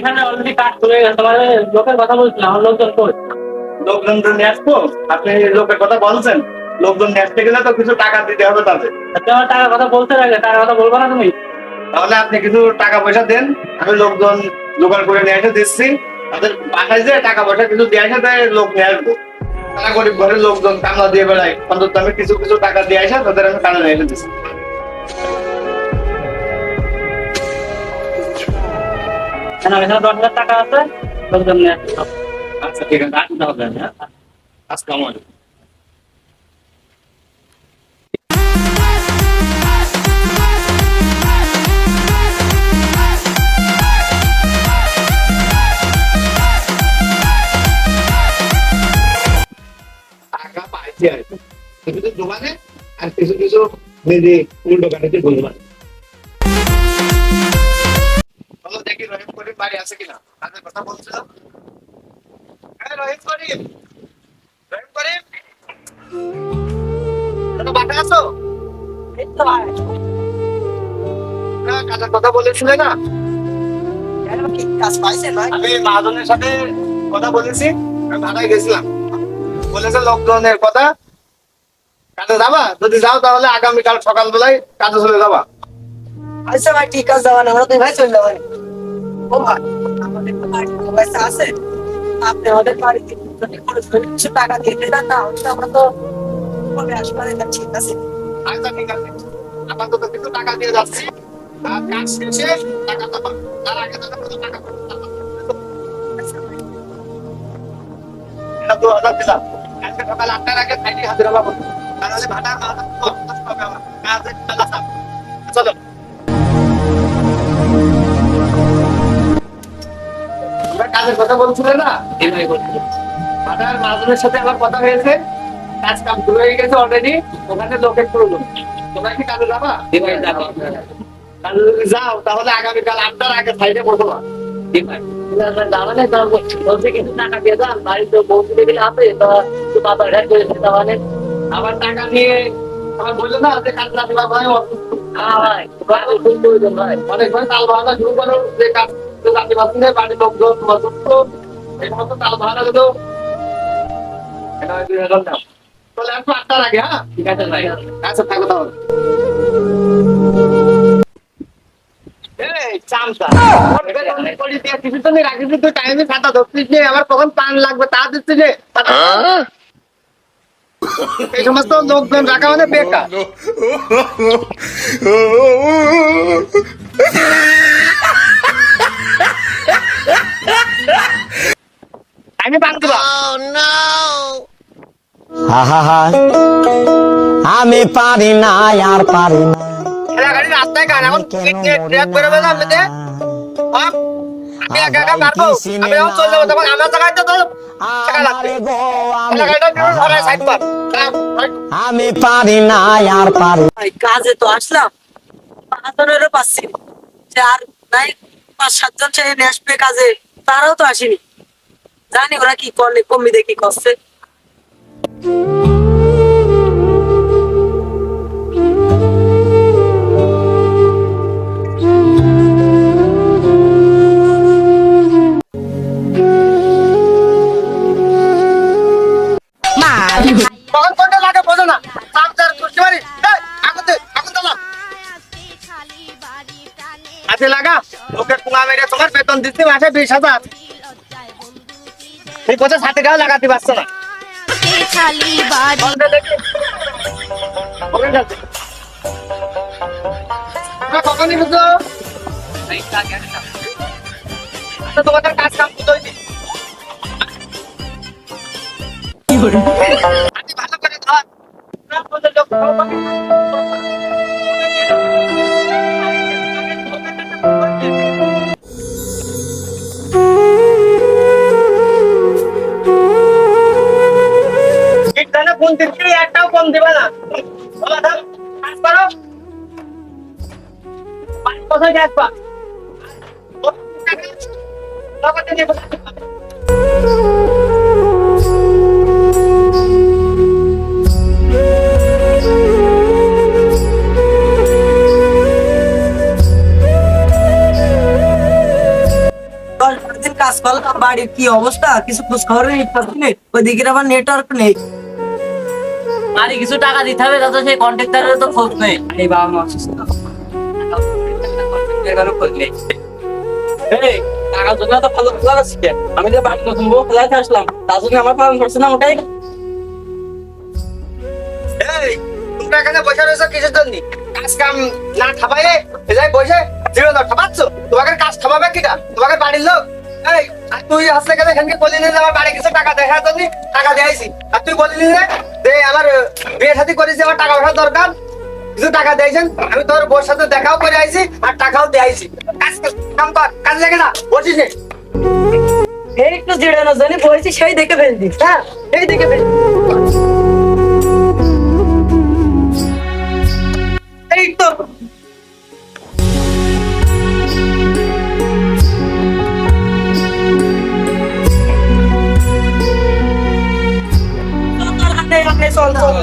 এখানে অলরেডি কাজ শুরু হয়ে গেছে, তোমার লোকের কথা বলছিলাম, আমার লোকজন কই? লোকজন তো নিয়ে আসবো, আপনি লোকের কথা বলছেন, লোকজন নিয়ে আসতে গেলে তো কিছু টাকা দিতে হবে তাদের। তোমার টাকার কথা বলতে লাগে, টাকার কথা বলবো না তুমি? তাহলে আপনি কিছু টাকা পয়সা দেন, আমি লোকজন জোগাড় করে নিয়ে এসে দিচ্ছি। তাদের বাসায় যে টাকা পয়সা কিছু দিয়ে আসে তাই লোক নিয়ে আসবো। তারা গরিব ঘরের লোকজন কামলা দিয়ে বেড়ায়, অন্তত আমি কিছু কিছু টাকা দিয়ে আসে তাদের আমি কাজে নিয়ে এসে দিচ্ছি। কেন এখানে 10,000 টাকা আছে, লোকজন নিয়ে আসতে হবে। আচ্ছা ঠিক আছে, আসতে হবে। হ্যাঁ, আসসালামু আলাইকুম। টাকা পাইছি আর কি। কিছু কিছু দোকানে আর কিছু কিছু নিজে উল্টো কাটাতে বলবেন। চলো দেখি রহিম করিম বাড়ি আছে কিনা, তাদের কথা বলছিলাম। হ্যাঁ রহিম করিম, রহিম করিম, তুমি বাসায় আছো? এই তো ভাই, না, কাজের কথা বলেছিলে না? কেন কি কাজ পাইছেন ভাই? আমি মহাজনের সাথে কথা বলেছি, আমি ভাড়ায় গেছিলাম। বলেছে লোকজনের কথা, কাজে যাবা? যদি যাও তাহলে আগামীকাল সকালবেলায় কাজে চলে যাবা। আচ্ছা ভাই ঠিক আছে, যাবেন আমরা দুই ভাই চলে যাবেন। ও ভাই, আমাদের তো বাড়িতে পয়সা আছে, আপনি আমাদের বাড়িতে যদি খরচ করে কিছু টাকা দিয়ে দেন না, হলে আমরা তো কবে আসবেন এটা ঠিক আছে। আচ্ছা ঠিক আছে, আপাতত কিছু টাকা দিয়ে যাচ্ছি, আর কাজ শেষে টাকা দেবা। তার আগে তো কোনো টাকা পাবো না। এটা 2,000 দিলাম, কালকে সকাল 8টার আগে ফাইলি হাজিরা পাবো, তাহলে ভাড়া হবে আমার কাজে চলে যাও। চলো। তোমরা কাজের কথা বলছিলে না? এই ভাই বলছি। বাজার মহাজনের সাথে আমার কথা হয়েছে, কাজ কাম শুরু হয়ে গেছে অলরেডি। ওখানে লোকের প্রয়োজন, তোমরা কি কাজে যাবা? এই ভাই যাবো। কাজে যদি যাও তাহলে আগামীকাল 8টার আগে সাইডে বসো না। এই ভাই যাওয়ানে তো বলছে কিছু টাকা দিয়ে যান, বাড়িতে পৌঁছে দিলে আছে তো একটু বাবা রেট করে দিতে পারেন। আবার টাকা নিয়ে আবার বললো না যে কাজ রাতে বা ভাই অসুস্থ। হ্যাঁ ভাই, বাড়ি খুব প্রয়োজন ভাই। অনেক ভাই তাল বাহানা শুরু করো যে কাজ রাতে বাসে বাড়ির লোকজন অসুস্থ, এই সমস্ত তাল বাহানা গুলো এটা 2,000 দাও। চলে আসবো 8টার আগে। হ্যাঁ ঠিক আছে ভাই। আচ্ছা থাকো তাহলে। এই চামচা, ওর বেতন করে দিয়ে কিছু তো নেই, রাখিস তুই টাইমে খাতা ধরছিস যে আমার কখন পান লাগবে তা দিচ্ছিস যে। এই সমস্ত লোকজন রাখা মানে বেকার। আমি পান দিবা। আহা, আমি পারি না আর পারি না। এরা গাড়ি রাস্তায় গান এখন ট্র্যাক করে বেলাম না। আমি একা একা পারবো, আমি এখন চলে যাবো, তখন আমার জায়গায় তো টাকা লাগবে। আমারে গো, আমার গাড়িটা নিয়ে ধরায় সাইড পার। আমি পারি না আর পারি। ভাই কাজে তো আসলাম, 5 জনেরও পাচ্ছি না। যে আর নাই 5-7 জন ছেলে নিয়ে আসবে কাজে, তারাও তো আসেনি। জানি ওরা কি করলে, কমি দেখি করছে। তখন কোনটা লাগে বোঝো না, চামচার করতে পারি। আগুন দাও, হাতে লাগা। লোকের পুঙা মেরে তোমার বেতন দিচ্ছি মাসে 20,000, এই কথা সাথে গাও লাগাতে পারছো না। বন্ধ দেখি। ওকে যাচ্ছে। তোমরা কখনই বুঝো? আচ্ছা, তোমাদের কাজ কাম বুঝোই নি। হাতে ভালো করে ধর। তোমরা বলছো লোক কখনই ফোন দিচ্ছি, একটাও ফোন দিবে না। বলা থাম, কাজ করো। কোথায় যাচ্ছা? বাড়ির কি অবস্থা, কিছু খোঁজ খবর নেই? ওইদিকে আবার নেটওয়ার্ক নেই। বাড়ি কিছু টাকা দিতে হবে, তাতে সেই কন্ট্রাক্টরের তো খোঁজ নেই। এই বাবা মা অসুস্থ, এখানে খোঁজ নেই। এই টাকার জন্য তো ভালো খোলা আছে। আমি যে বাড়ি নতুন বউ খোলাতে আসলাম, তার জন্য আমার পালন করছে না ওটাই। এই তোমরা এখানে বসে রয়েছো কিসের জন্য? কাজ কাম না থামাই এই যাই বসে জীবন ঠাপাচ্ছ? তোমাকে কাজ থামাবে কিটা? তোমাকে বাড়ির লোক? এই আর তুই আসলে কেন এখানকে বলি না যে আমার বাড়ি কিছু টাকা দেখার জন্য টাকা দিয়েছি, আর তুই বললি না যে আমার বিয়ে সাথী করেছি, আমার টাকা পয়সা দরকার, কিছু টাকা দিয়েছেন? আমি তোর বোর সাথে দেখাও করে আইছি আর টাকাও দিয়েছি। কাজ কাম কর, কাজ লেগে না বসিস নে। এই একটু জিরানোর জন্য বলছি, সেই দেখে ফেলছি। হ্যাঁ, এই দেখে ফেলছি। এই তো চল চল।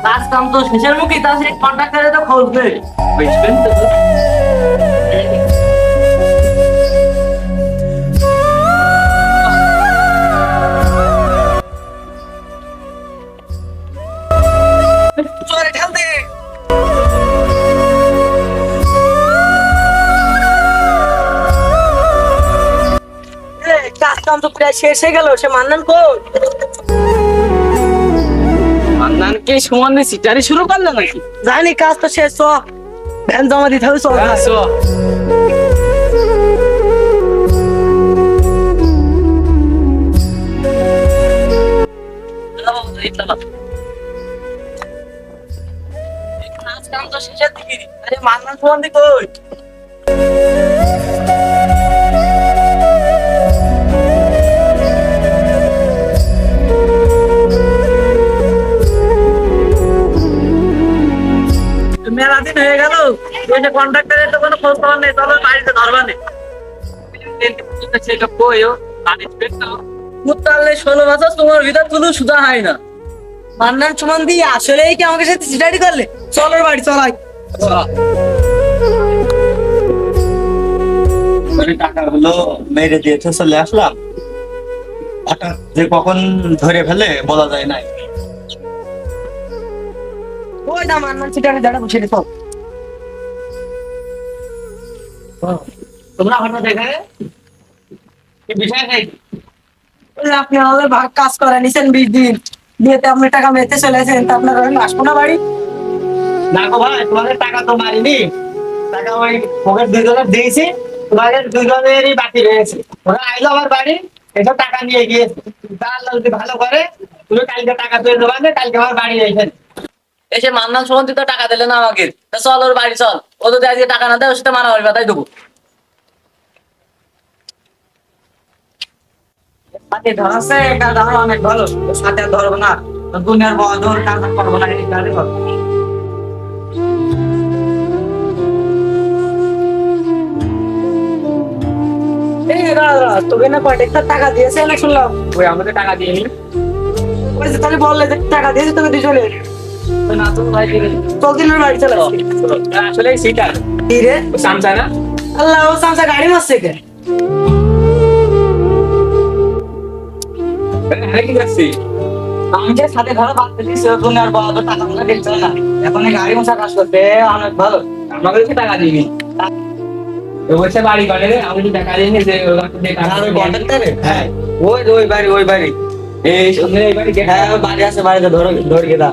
কাজ কাম তো শেষের মুখে, তার সেই কন্ট্রাক্টরের তো খোঁজ নেই। বুঝবেন তো? চলে ঠেল দে। কাজ কাম তো প্রায় শেষ হয়ে গেল, সে মান্নান কই? মান্নান কি সুমন সিটারি শুরু করলো নাকি? জানি কাজ তো শেষ, চ ভ্যান জমা দিতে হবে, চল। কাজ কাম তো শেষের দিকে। আরে মান্নান সুমন দি কই? মেলা দিন হয়ে গেল, কন্ট্রাক্টরের তো কোনো খোঁজ খবর নেই। চলো বাড়িতে ধরবা নেই সেটা কইও মুতাল্লে 16 বছর তোমার ভিতর কোনো সুধা হয় না। মান্নান সুমন দি আসলেই কি আমাকে সাথে সিটারি করলে? চল ওর বাড়ি চলাই। টাকাগুলো মেরে দিয়েছে, চলে আসলাম। হঠাৎ যে কখন ধরে ফেলে বলা যায় না। ওই না মান্নান সিটারি দাঁড়া বসে রে, চল। তোমরা হঠাৎ এখানে কি বিষয় নেই? আপনি আমাদের ভাগ কাজ করে নিছেন 20 দিন, বিয়েতে আপনি টাকা মেতে চলেছেন, তা আপনার আমি আসবো না বাড়ি? না গো ভাই, তোমাদের টাকা তো মারিনি, টাকা ওই পকেট দুজনের দিয়েছি, তোমাদের দুজনেরই বাকি রয়েছে। ওরা আইলো আমার বাড়ি, এসব টাকা নিয়ে গিয়েছে। তা আল্লাহ যদি ভালো করে তুমি কালকে টাকা তুলে দেবা, কালকে আমার বাড়ি এসেছে। এসে মান্নান সুমন্তি তো টাকা দিলে না আমাকে, তা চল ওর বাড়ি চল। ও যদি আজকে টাকা না দেয় ওর সাথে মারামারি বাতাই দেবো। সাথে ধরাছে, এটা ধরো অনেক ভালো, সাথে আর ধরবো না, দুনিয়ার বড় ধর কাজ করবো না, এই গাড়ি ধর। এই দাদা, তোকে না কয়টা টাকা দিয়েছে না শুনলাম? ওই আমাদের টাকা দিয়ে নি ওই যে তাহলে বললে যে টাকা দিয়েছে তোকে দুজনে। না, তো ভাই দিলে চল দিনের বাড়ি চলে আসলে সিটার কি রে? সামসা না আল্লাহ, ও সামসা গাড়ি মারছে কে? কি করছি? আমি যে সাথে ঘরে বাঁধতে দিচ্ছি, দুনিয়ার বড় টাকা গুলো দেখছে না, এখন এই গাড়ি মশা কাজ করতে অনেক ভালো। আমাকে তো টাকা দিইনি। ও বলছে বাড়ি করে রে, আমি তো টাকা দিইনি যে ওর কাছে দিয়ে টাকা ওই কন্ট্রাক্টরে? হ্যাঁ, ওই বাড়ি, ওই বাড়ি। এই সামনে এই বাড়ি হ্যাঁ, ওই বাড়ি আছে, বাড়িতে ধরে গেদা।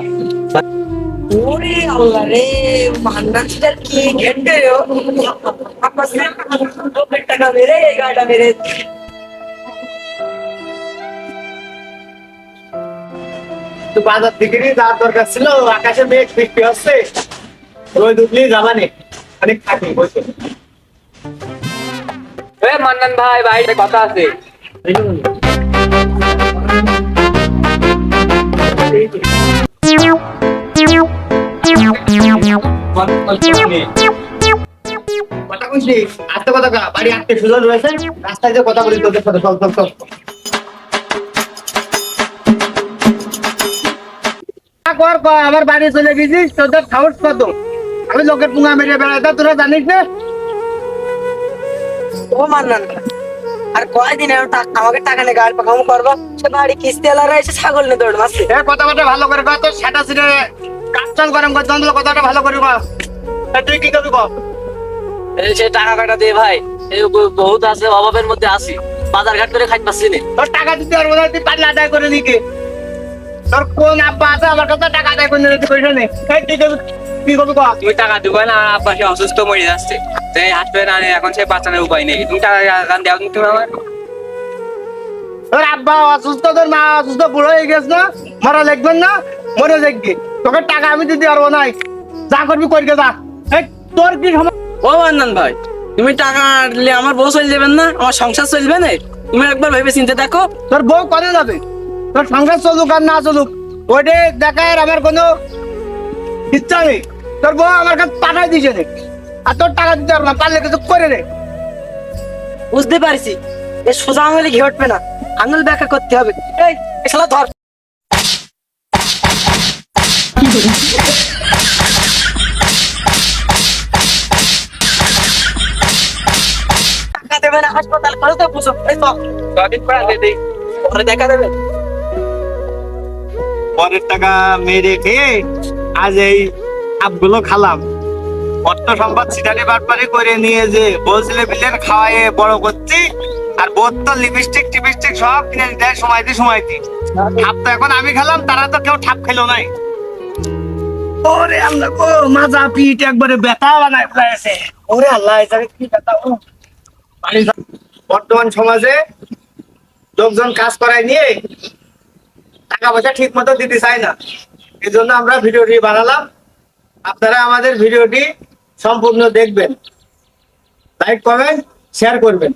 ওরে আল্লাহ রে, মান্নান সিটার কি ঘেটে টাকা মেরে এই গাড়িটা মেরে। তো বাজার দিকে যাওয়ার দরকার ছিল, আকাশে মেঘ বৃষ্টি হচ্ছে, ওই দুধলি যাবানে অনেক থাকি বসে। এ মান্নান ভাই, বাইরে কথা আছে। কথা বুঝলি আস্তে কথা কা বাড়ি আত্মীয় স্বজন রয়েছে রাস্তায় যে কথা বলি তোদের সাথে চল চল চল কর কর আমার বাড়ি চলে গেছিস তোদের সাহস কত আমি লোকের পুঙ্গা মেরে বেড়াইতাম তোরা জানিস না ও মান্নান ভাই, আর কয়দিন আমাকে টাকা নিয়ে গাড়ি পাকামো করবো, সে বাড়ি কিস্তি এলারা এসে ছাগল নিয়ে দৌড় মারছে। এ কথাটা ভালো করে কর তোর সেটা ছিঁড়ে কাপচান গরম করে দন্দল কথাটা ভালো করে কর তুই কি করবি কর এই সে টাকা কাটা দিয়ে ভাই এই বহুত আছে অভাবের মধ্যে আছি বাজার ঘাট করে খাইতে পারছি না তোর টাকা দিতে পারবো না তুই পারলে আদায় করে নিকে তোর কোন আব্বা আছে আমার কাছে টাকা আদায় করে নিতে পয়সা নেই কি করবি কর তুমি টাকা দিবে না আব্বা সে অসুস্থ মরে যাচ্ছে সেই হাসপাতালে আনে এখন সে বাঁচানোর উপায় নেই তুমি টাকা গান দাও তুমি আমার তোর আব্বা অসুস্থ তোর মা অসুস্থ বুড়ো হয়ে গেছ না মরা লিখবেন না মরে দেখবি তোকে টাকা আমি দিতে পারবো না যা করবি করকে যা এই, তোর কি সমস্যা ও মান্নান ভাই তুমি টাকা আনলে আমার বউ চলে যাবেন না আমার সংসার চলবে না তুমি একবার ভেবে চিন্তে দেখো তোর বউ করে যাবে তোর সংসার চলুক আর না চলুক ওইটা দেখার আমার কোনো ইচ্ছা নেই তোর বউ আমার কাছে পাঠাই দিছে রে আর তোর টাকা দিতে পারবো না পারলে কিছু করে রে বুঝতে পারছি এ সোজা আঙুলে ঘি উঠবে না, আঙুল ব্যাখ্যা করতে হবে। এই এসলা ধর। টাকা দেবে না হাসপাতাল করে তো বুঝো, এই তো কদিন পর আনতে দেই পরে দেখা দেবে। পরের টাকা মেরে খেয়ে আজ এই আপগুলো খালাম অর্থ সম্পদ সিটারি বাটপারি করে নিয়ে যে বলছিলে বিলেন খাওয়াইয়ে বড় করছি আর বোধ তো লিপস্টিক টিপস্টিক সব কিনে দেয় সময় দি ঠাপ তো এখন আমি খেলাম তারা তো কেউ ঠাপ খেলো নাই ওরে আল্লাহ গো মাজা পিঠ একবারে ব্যথা বানায় ফেলেছে ওরে আল্লাহ এটা কি ব্যথা ও বর্তমান সমাজে লোকজন কাজ করায় নিয়ে টাকা পয়সা ঠিক মতো দিতে চাই না এই জন্য আমরা ভিডিওটি বানালাম আপনারা আমাদের ভিডিওটি সম্পূর্ণ দেখবেন লাইক কমেন্ট শেয়ার করবেন